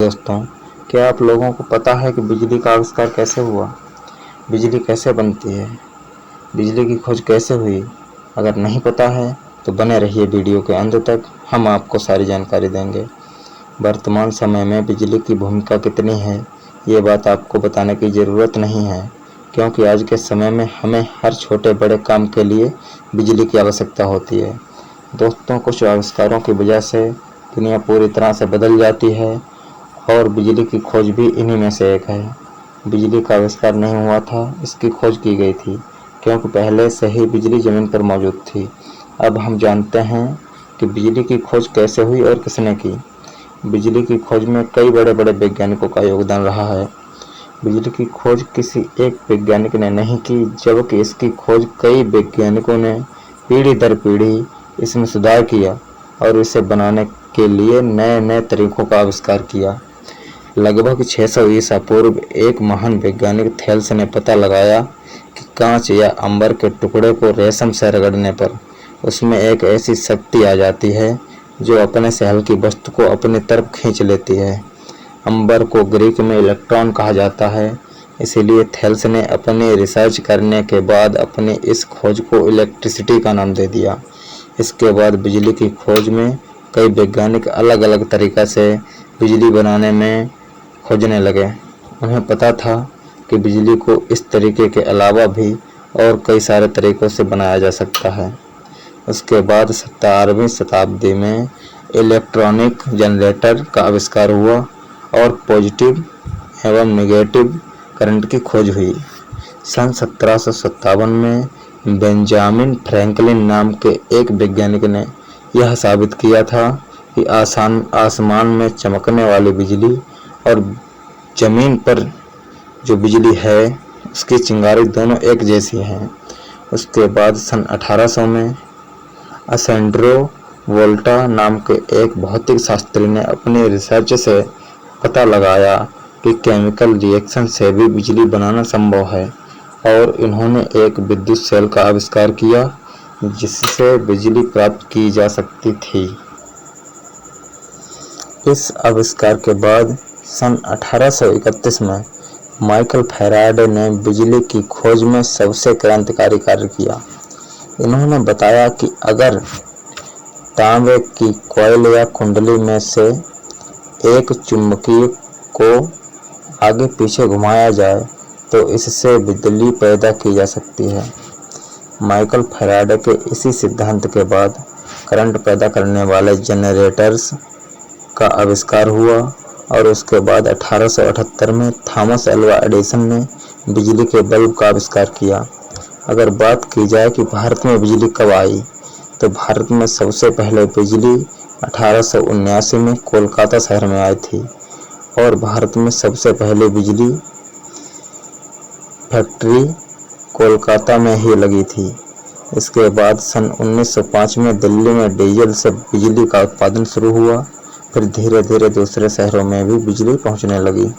दोस्तों, क्या आप लोगों को पता है कि बिजली का आविष्कार कैसे हुआ? बिजली कैसे बनती है? बिजली की खोज कैसे हुई? अगर नहीं पता है तो बने रहिए वीडियो के अंत तक, हम आपको सारी जानकारी देंगे। वर्तमान समय में बिजली की भूमिका कितनी है, ये बात आपको बताने की ज़रूरत नहीं है, क्योंकि आज के समय में हमें हर छोटे बड़े काम के लिए बिजली की आवश्यकता होती है। दोस्तों, कुछ आविष्कारों की वजह से दुनिया पूरी तरह से बदल जाती है और बिजली की खोज भी इन्हीं में से एक है। बिजली का आविष्कार नहीं हुआ था, इसकी खोज की गई थी, क्योंकि पहले से ही बिजली ज़मीन पर मौजूद थी। अब हम जानते हैं कि बिजली की खोज कैसे हुई और किसने की। बिजली की खोज में कई बड़े बड़े वैज्ञानिकों का योगदान रहा है। बिजली की खोज किसी एक वैज्ञानिक ने नहीं की, जबकि इसकी खोज कई वैज्ञानिकों ने पीढ़ी दर पीढ़ी इसमें सुधार किया और इसे बनाने के लिए नए नए तरीकों का आविष्कार किया। लगभग 600 ईसा पूर्व एक महान वैज्ञानिक थेल्स ने पता लगाया कि कांच या अंबर के टुकड़े को रेशम से रगड़ने पर उसमें एक ऐसी शक्ति आ जाती है जो अपने से हल्की वस्तु को अपनी तरफ खींच लेती है। अंबर को ग्रीक में इलेक्ट्रॉन कहा जाता है, इसीलिए थेल्स ने अपनी रिसर्च करने के बाद अपनी इस खोज को इलेक्ट्रिसिटी का नाम दे दिया। इसके बाद बिजली की खोज में कई वैज्ञानिक अलग अलग तरीक़ा से बिजली बनाने में खोजने लगे। उन्हें पता था कि बिजली को इस तरीके के अलावा भी और कई सारे तरीक़ों से बनाया जा सकता है। उसके बाद 17वीं शताब्दी में इलेक्ट्रॉनिक जनरेटर का आविष्कार हुआ और पॉजिटिव एवं नेगेटिव करंट की खोज हुई। सन 1757 में बेंजामिन फ्रैंकलिन नाम के एक वैज्ञानिक ने यह साबित किया था कि आसमान में चमकने वाली बिजली और ज़मीन पर जो बिजली है उसकी चिंगारी दोनों एक जैसी हैं। उसके बाद सन 1800 में असेंड्रो वोल्टा नाम के एक भौतिक शास्त्री ने अपनी रिसर्च से पता लगाया कि केमिकल रिएक्शन से भी बिजली बनाना संभव है और इन्होंने एक विद्युत सेल का आविष्कार किया जिससे बिजली प्राप्त की जा सकती थी। इस आविष्कार के बाद सन 1831 में माइकल फैराडे ने बिजली की खोज में सबसे क्रांतिकारी कार्य किया। इन्होंने बताया कि अगर तांबे की कॉइल या कुंडली में से एक चुंबकीय को आगे पीछे घुमाया जाए तो इससे बिजली पैदा की जा सकती है। माइकल फैराडे के इसी सिद्धांत के बाद करंट पैदा करने वाले जनरेटर्स का आविष्कार हुआ और उसके बाद 1878 में थॉमस अल्वा एडिसन ने बिजली के बल्ब का आविष्कार किया। अगर बात की जाए कि भारत में बिजली कब आई, तो भारत में सबसे पहले बिजली 1879 में कोलकाता शहर में आई थी और भारत में सबसे पहले बिजली फैक्ट्री कोलकाता में ही लगी थी। इसके बाद सन 1905 में दिल्ली में डीजल से बिजली का उत्पादन शुरू हुआ, फिर धीरे धीरे दूसरे शहरों में भी बिजली पहुंचने लगी।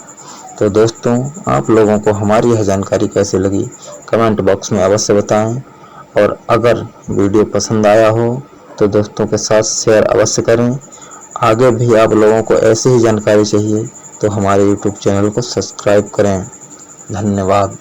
तो दोस्तों, आप लोगों को हमारी यह जानकारी कैसी लगी कमेंट बॉक्स में अवश्य बताएं और अगर वीडियो पसंद आया हो तो दोस्तों के साथ शेयर अवश्य करें। आगे भी आप लोगों को ऐसी ही जानकारी चाहिए तो हमारे YouTube चैनल को सब्सक्राइब करें। धन्यवाद।